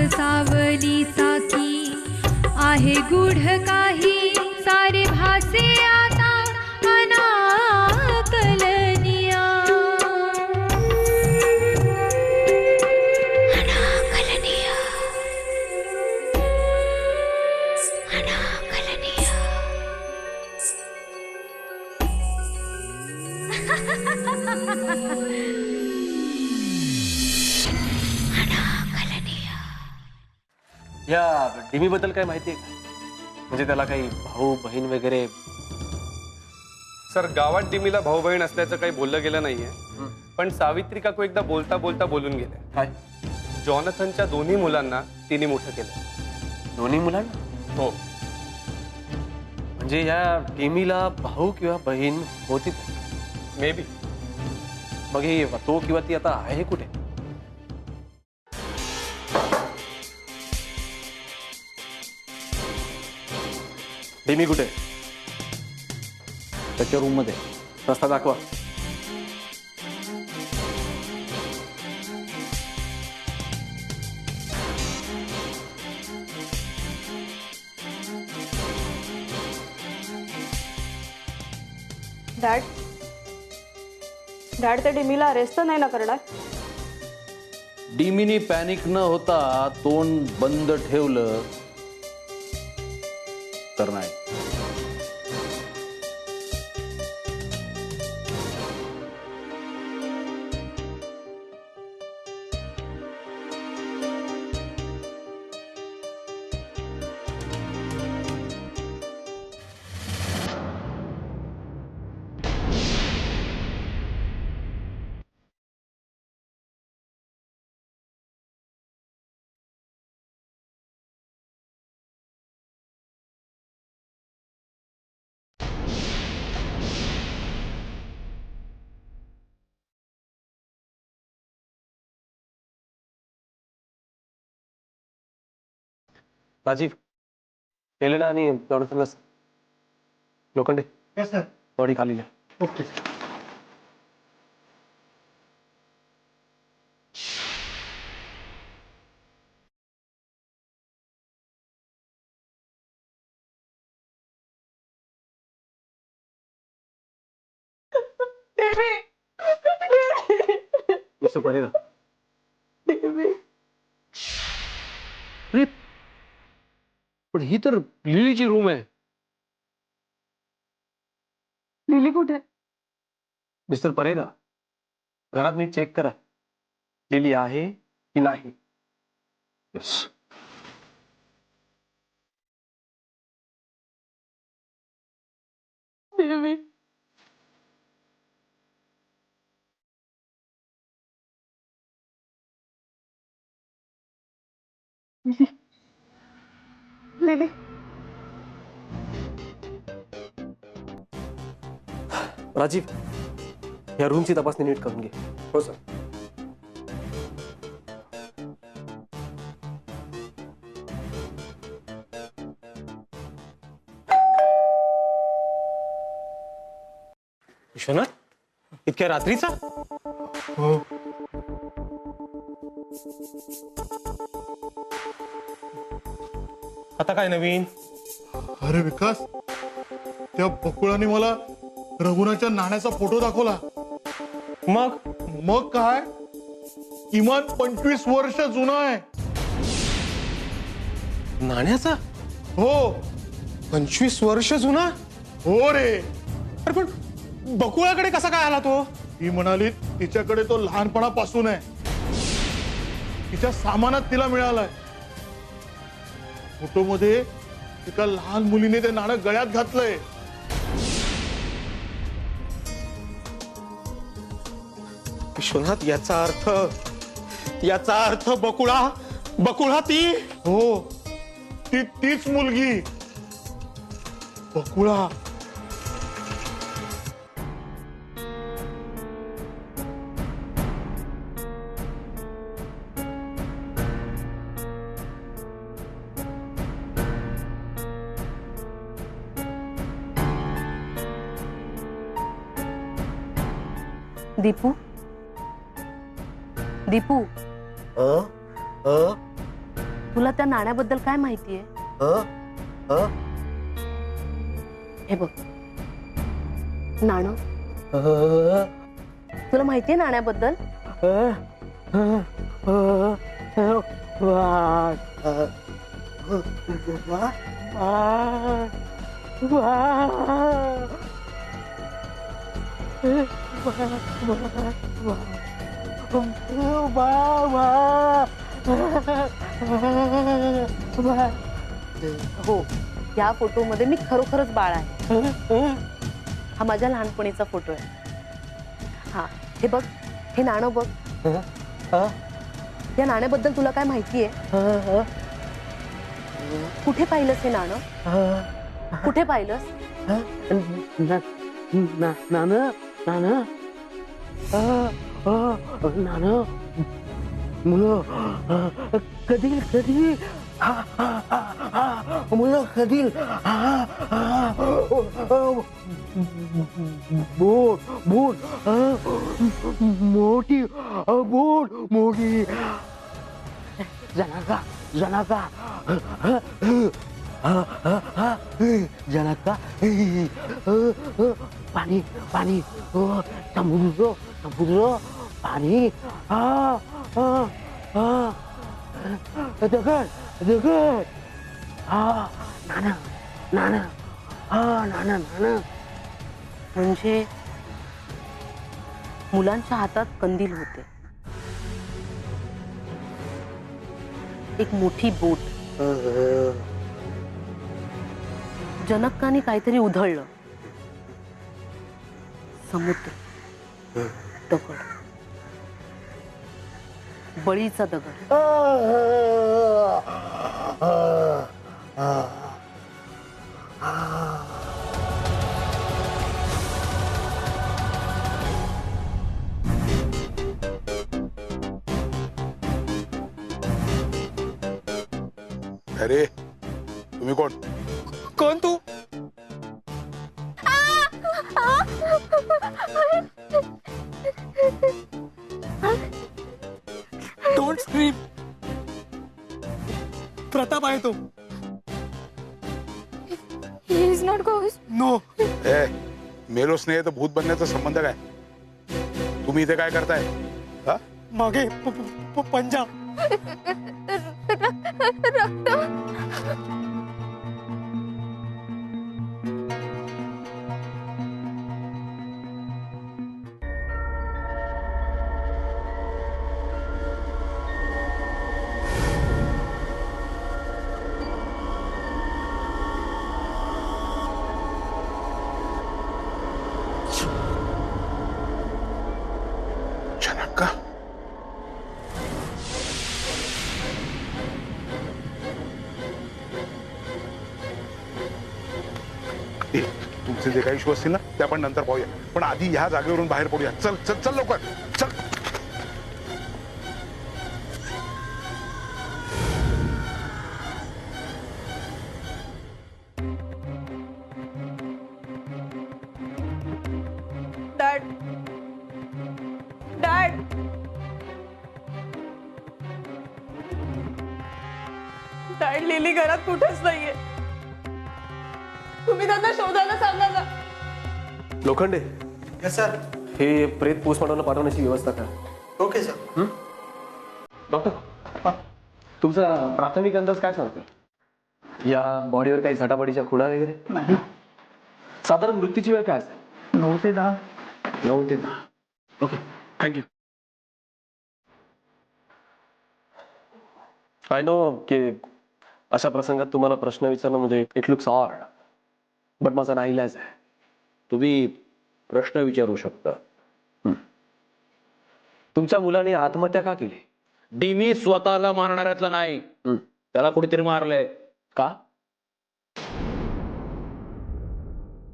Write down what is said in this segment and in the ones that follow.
सावलीचा की आहे गूढ काही सारे भासे आता अनाकलनिया अनाकलनिया अनाकलनिया या डिमी बद्दल काय माहिती आहे का? म्हणजे त्याला काही भाऊ बहीण वगैरे? सर, गावात डिमीला भाऊ बहीण असल्याचं काही बोललं गेलं नाहीये, पण सावित्री काकू एकदा बोलता बोलता बोलून गेले. काय? जॉनथनच्या दोन्ही मुलांना तिने मोठं केलं. दोन्ही मुलांना? हो. म्हणजे या डिमीला भाऊ किंवा बहीण होती? May be. मग ही तो किंवा ती आता आहे कुठे? डिमी कुठे? त्याच्या रूम मध्ये. रस्ता दाखवा. डॅड डॅड ते डिमीला अरेस्ट नाही ना करणार? डिमीनी पॅनिक न होता तोंड बंद ठेवलं तर नाही. राजीव, एलेना आणि जॉनथनला लोखंडे बॉडी खाली घ्या. ओके. मिस्टर परेरा. अरे पण ही तर लिलीची रूम आहे. लिली कुठे? मिस्टर परेरा, घरात नीट चेक करा. लिली आहे की नाही? Yes. लिली लिली राजीव, या रूमची तपासणी नीट करून घे. हो सर. विश्वनाथ, इतक्या रात्रीचा? हो. आता काय नवीन? अरे विकास, त्या बकुळाने मला रघुनाथच्या नाण्याचा फोटो दाखवला. मग काय, किमान 25 वर्ष जुना आहे. नाण्याचा? हो 25 वर्ष जुना? हो रे. अरे पण बकुळाकडे कसा काय आला तो? ती म्हणाली तिच्याकडे तो लहानपणापासून आहे. तिच्या सामानात तिला मिळालाय. फोटोमध्ये एका लहान मुलीने ते नाणं गळ्यात घातलंय. विश्वनाथ, याचा अर्थ बकुळा ती. हो, तीच मुलगी बकुळा. दीपू तुला त्या नाण्याबद्दल काय माहितीये? हे बघ, नाणं. तुला माहितीये नाण्याबद्दल? हो, या फोटोमध्ये मी खरोखरच बाळ आहे. हा माझ्या लहानपणीचा फोटो आहे. हा, हे बघ, हे नाणं बघ. या नाण्याबद्दल तुला काय माहितीये? कुठे पाहिलंस हे नाणं? कुठे पाहिलंस? नाणं मुलं कधी मुलं कधी बोट मोठी जनका पाणी समुद्र पाणी दगड नाणं म्हणजे मुलांच्या हातात कंदील होते, एक मोठी बोट. जनकाने काहीतरी उधळलं. समुद्र, दगड, बळीचा दगड. अरे तुम्ही कोण तू? Don't scream. प्रताप आहे तो. He is not ghost. No. मेलोच नाही तर भूत बनण्याचा संबंध काय? तुम्ही इथे काय करताय? हा? मागे पंजा. जनका, तुमचे जे काही इश्यू असतील ना ते आपण नंतर पाहूया, पण आधी ह्या जागेवरून बाहेर पडूया. चल चल चल लवकर चल. डॅड, लिली घरात कुठेच नाहीये. तुम्ही त्यांना शोधायला सांगा ना. लोखंडे, सर, हे प्रेत पोस्टमॉर्टमला पाठवण्याची व्यवस्था करा. Okay sir. डॉक्टर, तुमचा प्राथमिक अंदाज काय सांगतो? या बॉडीवर काही झटापटीच्या खुणा वगैरे नाही? साधारण मृत्यूची वेळ काय असेल? 9 ते 10. 9 ते 10. Okay, thank you. आय नो की अशा प्रसंगात तुम्हाला प्रश्न विचारणं म्हणजे इट लुक्स ऑड, बट माझा नाईलाज आहे. तुम्ही प्रश्न विचारू शकता. तुमच्या मुलाने आत्महत्या का केली? डिमी स्वतःला मारणाऱ्यातला नाही, त्याला कुठेतरी मारलंय. का?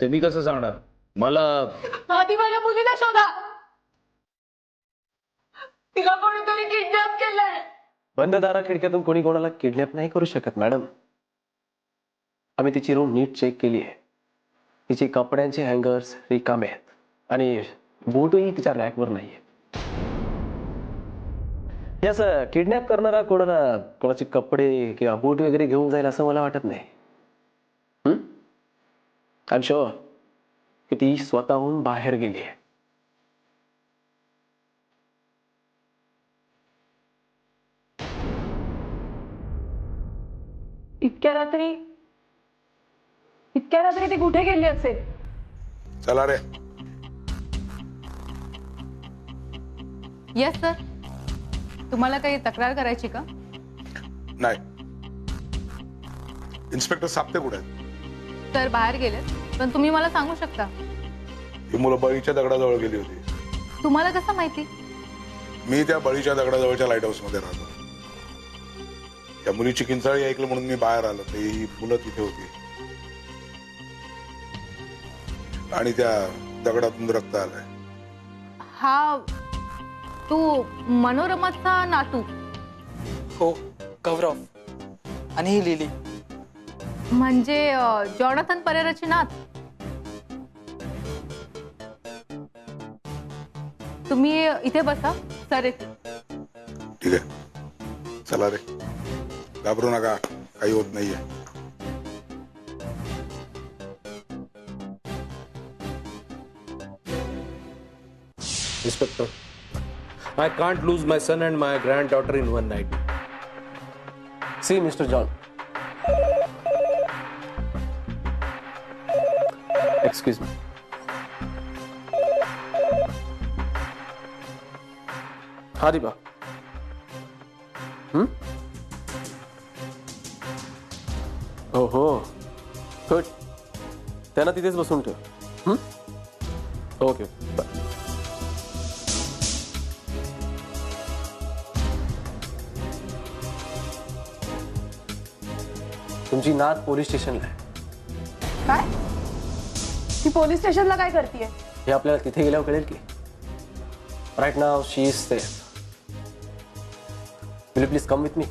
ते मी कसं सांगणार? मला आधी माझ्या मुलीला शोधा. तिला कोणीतरी किडनॅप केलंय. बंद दारा खिडक्यातून कोणी कोणाला किडनॅप नाही करू शकत मॅडम. आम्ही तिची रूम नीट चेक केली आहे. तिची कपड्यांचे हँगर्स रिकामे आहेत आणि बूटही तिच्या रॅकवर नाहीये. हे असं किडनॅप करणारा कोणाचे कपडे किंवा बूट वगैरे घेऊन जाईल असं मला वाटत नाही. आय एम शुअर की ती स्वतःहून बाहेर गेली आहे. इतक्या रात्री ती कुठे गेली असेल? चला रे. Yes sir. तुम्हाला काही तक्रार करायची का? नाही. इन्स्पेक्टर साप्ते कुठे आहेत? सर बाहेर गेले, पण तुम्ही मला सांगू शकता. ही मुलं बळीच्या दगडाजवळ गेली होती. तुम्हाला कसं माहिती? मी त्या बळीच्या दगडाजवळच्या लाईट हाऊस मध्ये राहतो. त्या मुलीची किंचाळी ऐकलं म्हणून मी बाहेर आलो. ते ही मुलं तिथे होती आणि त्या दगडातून रक्त आलंय. हा तू मनोरमाचा नातू? हो, गौरव. आणि ही लिली. म्हणजे जॉनाथन परेराची नात. तुम्ही इथे बसा, सर येते. ठीक आहे, चला रे. घाबरू नका, काही होत नाहीये. Inspector, I can't lose my son and my granddaughter in one night. See, Mr. John. Excuse me. हाँ दीपा. ओहो, गुड. त्यांना तिथेच बसून ठेव. Okay, bye. तुमची नात पोलीस स्टेशनला आहे. काय? ती पोलीस स्टेशनला काय करतेय? हे आपल्याला तिथे गेल्यावर कळेल की. Right now she is safe. Will you please come with me?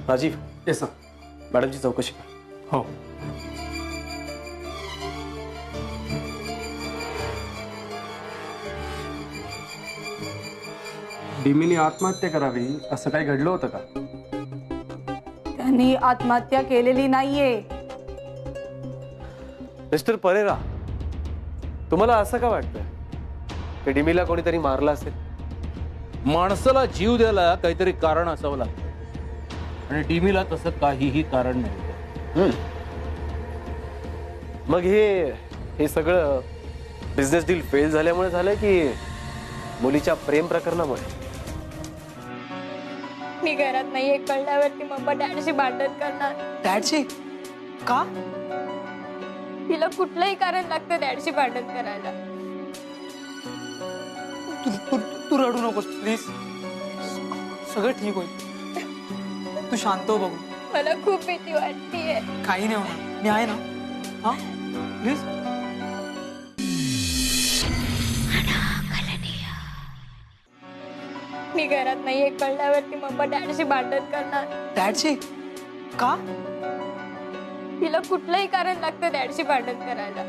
Rajiv. Yes sir. मॅडमची चौकशी कर. हो. डिमीने आत्महत्या करावी असं काही घडलं होतं का? त्यांनी आत्महत्या केलेली नाहीये. मिस्टर परेरा, तुम्हाला असं का वाटतं की डिमीला कोणीतरी मारलं असेल? माणसाला जीव द्यायला काहीतरी कारण असावं लागतं आणि डिमीला तसं काहीही कारण नव्हतं. मग हे सगळं बिझनेस डील फेल झाल्यामुळे झालं की मुलीच्या प्रेम प्रकरणामुळे? मी घरात नाहीये कळल्यावरती मम्मा डॅडशी भांडण करणार. डॅडशी? का? तिला कुठलंही कारण लागतं डॅडशी भांडण करायला. तू रडू नकोस प्लीज. सगळं ठीक होईल. तू शांत हो बघू. मला खूप भीती वाटतेय. काही नाही होणार, मी आहे ना. हा प्लीज. मी घरात नाहीये कळल्यावरती मम्मा डॅडशी भांडण करणार. डॅडशी? का? तिला कुठलंही कारण लागतं डॅडशी भांडण करायला.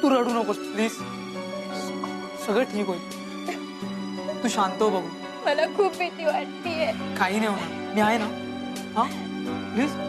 तू रडू नकोस प्लीज. सगळं ठीक होईल. तू शांत हो बघू. मला खूप भीती वाटतेय. काही नाही होणार, मी आहे ना. हा प्लीज.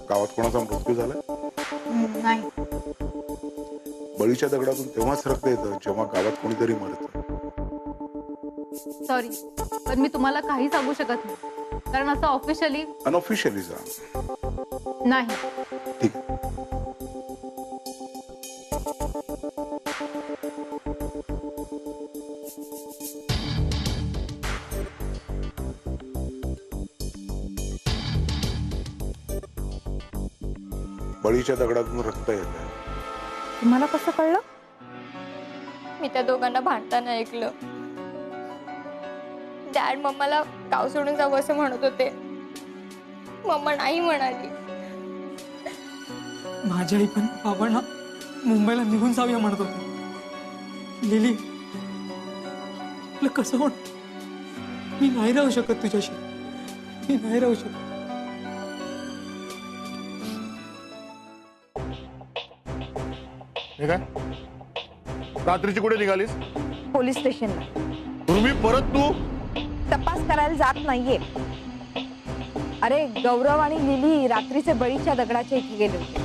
गावात कोणाचा मृत्यू झालाय? नाही. बळीच्या दगडातून तेव्हाच रक्त येतं जेव्हा गावात कोणीतरी मरतं. सॉरी, पण मी तुम्हाला काही सांगू शकत नाही, कारण असं ऑफिशियली अनऑफिशियली सांग. नाही. ठीक आहे. बळीच्या दगडातून रक्त येतं. तुम्हाला कसं कळलं? मी त्या दोघांना भांडताना ऐकलं. डॅड मम्माला गाव सोडून जावं असं म्हणत होते. मम्मा नाही म्हणाली. माझी आई पण बाबांना मुंबईला निघून जाऊया म्हणत होते. लिली, तुला कसं होणार? मी नाही राहू शकत तुझ्याशी. मी नाही राहू शकत. हे काय रात्रीची कुठे निघालीस? पोलीस स्टेशनला पूर्वी परत तू तपास करायला जात नाहीये. अरे गौरव आणि लिली रात्रीचे बळीच्या दगडाच्या इथे गेले होते.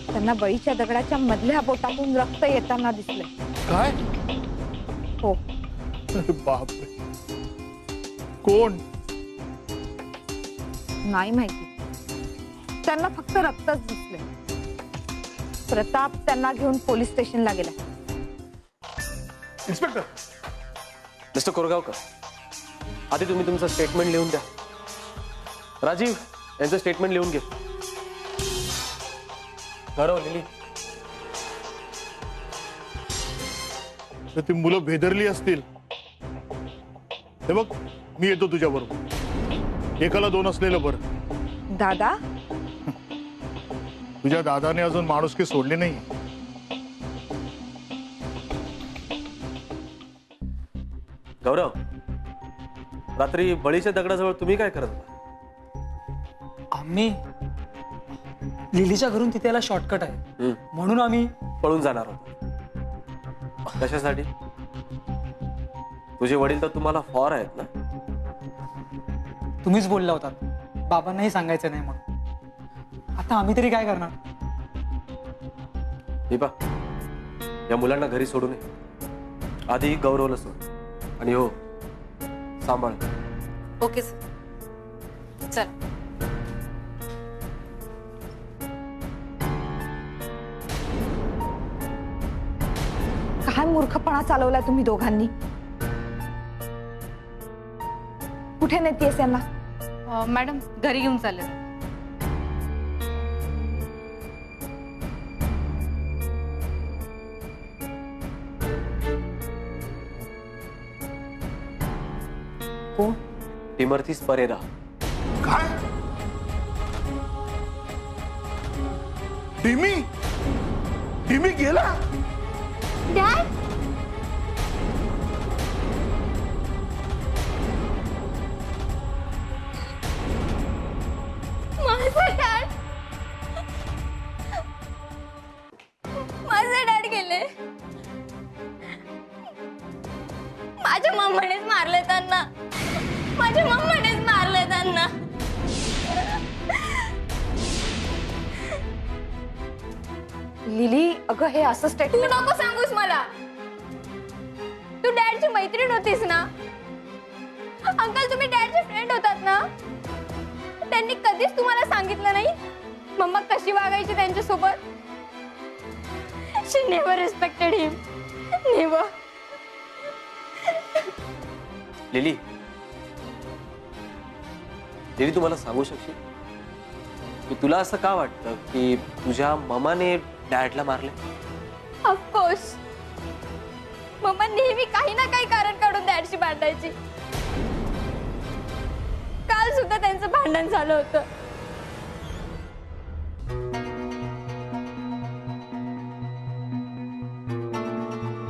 त्यांना बळीच्या दगडाच्या मधल्या बोटातून रक्त येताना दिसले. काय? हो. अरे बापरे, कोण? नाही माहिती, त्यांना फक्त रक्तच दिसले. प्रताप त्यांना घेऊन पोलीस स्टेशनला गेला. इन्स्पेक्टर, मिस्टर कोरगावकर, आधी तुम्ही तुमचं स्टेटमेंट लिहून द्या. राजीव यांचं स्टेटमेंट लिहून घे. गौरव, लिली, तर ती मुलं भेदरली असतील. हे बघ, मी येतो तुझ्या बरोबर. एकाला दोन असलेलं बरं. दादा, तुझ्या दादाने अजून माणुसकी सोडली नाही. गौरव, रात्री बळीच्या दगडाजवळ तुम्ही काय करत होता? आम्ही लिलीच्या घरून तिथे याला शॉर्टकट आहे म्हणून आम्ही पळून जाणार होतो. कशासाठी? तुझे वडील तर तुम्हाला फॉर आहेत ना. तुम्हीच बोलला होता बाबांनाही सांगायचं नाही म्हणून. आता आम्ही तरी काय करणार? दीपा, या मुलांना घरी सोडू नये. आधी गौरवला सोड. आणि हो, सांभाळ. Okay sir. चल. काय मूर्खपणा चालवलाय तुम्ही दोघांनी. कुठे नेतेस यांना? मॅडम घरी घेऊन चालले. कोण? टिमर्थीस परेरा. काय? टिमी? टिमी गेला? डॅड, माझे डॅड गेले. माझ्या मम्मीनेच मारले त्यांना. माझ्या मम्मीनेच मारले त्यांना. लिली, अगं हे असं तू स्टेटमेंट. नको सांगूस मला. तू डॅडची मैत्रीण होतीस ना. अंकल, तुम्ही डॅडचे फ्रेंड होतात ना. त्यांनी कधीच तुम्हाला सांगितलं नाही मम्मा कशी वागायची त्यांच्यासोबत. शी नेव्हर रिस्पेक्टेड हिम. नेव्हर. लिली, लिली, तुम्हाला सांगू शकशील की तुला असं का वाटतं की तुझ्या ममाने डॅडला मारले? ऑफकोर्स, मम्मा नेहमी काही ना काही कारण काढून डॅडशी भांडायची. काल सुद्धा त्यांचं भांडण झालं होतं.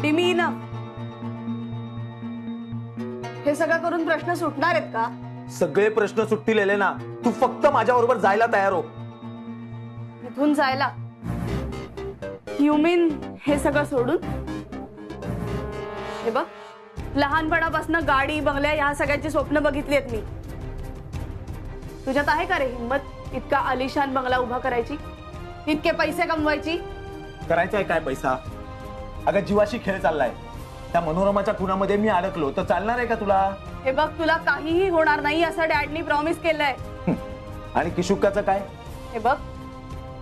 टिमी ना, हे सगळं करून प्रश्न सुटणार आहेत का? सगळे प्रश्न सुटतील एलेना. तू फक्त माझ्या बरोबर जायला तयार हो. इथून जायला? यू मीन हे सगळं सोडून? हे बघ, लहानपणापासून गाडी बंगल्या या सगळ्याची स्वप्न बघितली आहेत मी. तुझ्यात आहे का रे हिंमत? इतका आलिशान बंगला उभा करायची, इतके पैसे कमवायची? करायचा आहे काय पैसा? अगं जीवाशी खेळ चाललाय. त्या मनोरमाच्या खुनामध्ये मी अडकलो तर चालणार आहे का तुला? हे बघ, तुला काहीही होणार नाही असं डॅडनी प्रॉमिस केलंय. आणि किशुक्काचं काय? हे बघ,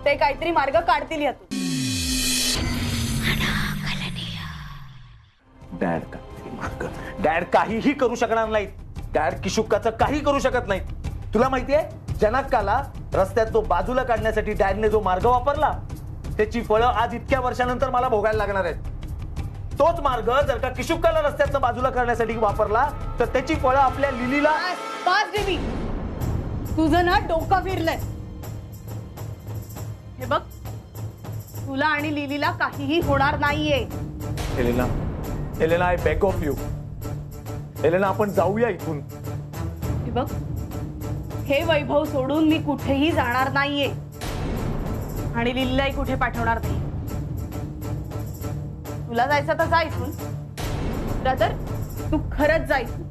ते काहीतरी मार्ग काढतील यातून. डॅड काहीही करू शकणार नाहीत. डॅड किशुक्काचं काही करू शकत नाहीत. तुला माहितीये, जनाक्काला रस्त्यात तो बाजूला काढण्यासाठी डॅडने जो मार्ग वापरला त्याची फळं आज इतक्या वर्षानंतर मला भोगायला लागणार आहेत. तोच मार्ग जर का किशुक्काला रस्त्यातनं बाजूला करण्यासाठी वापरला तर त्याची फळं आपल्या लिलीला. बस देवी, तुझं ना डोकं फिरलंय. हे बघ, तुला आणि लिलीला काहीही होणार नाहीये. Elena, Elena, I beg of you. Elena, आपण जाऊया इथून. हे बघ, हे वैभव सोडून मी कुठेही जाणार नाहीये आणि लिलीलाही कुठे पाठवणार नाही. तुला जायचं तर जा इथून. ब्रदर, तू खरंच जा इथून.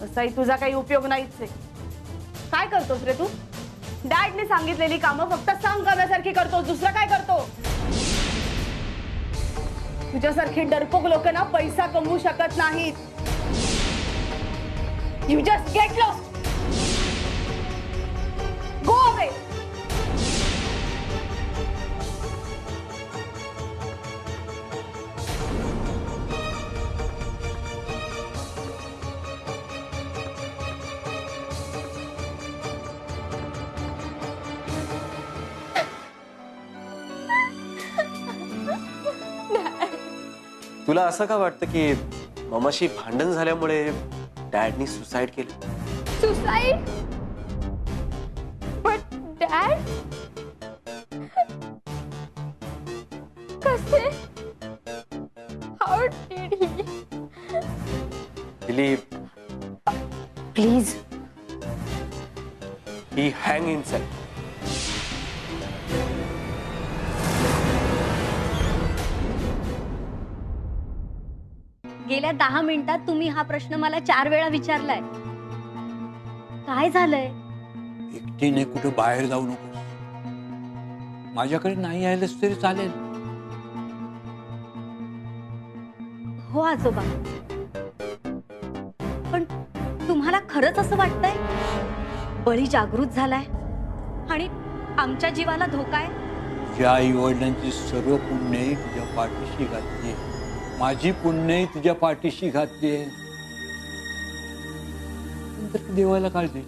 तसाही तुझा काही उपयोग नाहीच आहे. काय करतोस रे तू? डॅडने सांगितलेली कामं फक्त सांग कामासारखी करतोस, दुसरं काय करतो? तुझ्यासारखी डरपोक लोक ना पैसा कमवू शकत नाहीत. You just get lost. Go away. तुला असं का वाटतं की ममाशी भांडण झाल्यामुळे डॅडनी सुसाईड केलं? सुसाईड? बट डॅड कसे? How did he? Dilip, please. He hang in self. गेल्या 10 मिनिटात तुम्ही हा प्रश्न मला 4 वेळा विचारलाय. काय झालंय? एकटीने कुठे बाहेर जाऊ नकोस. माझ्याकडे नाही आलेस तरी चालेल. हो आजोबा, पण तुम्हाला खरंच असं वाटतंय बळी जागृत झालाय आणि आमच्या जीवाला धोका आहे? तुझ्या आई वडिलांची सर्व पुण्यही तुझ्या पाठीशी घातली. माझी पुण्यही तुझ्या पाठीशी घातली. नंतर देवाला काळजी.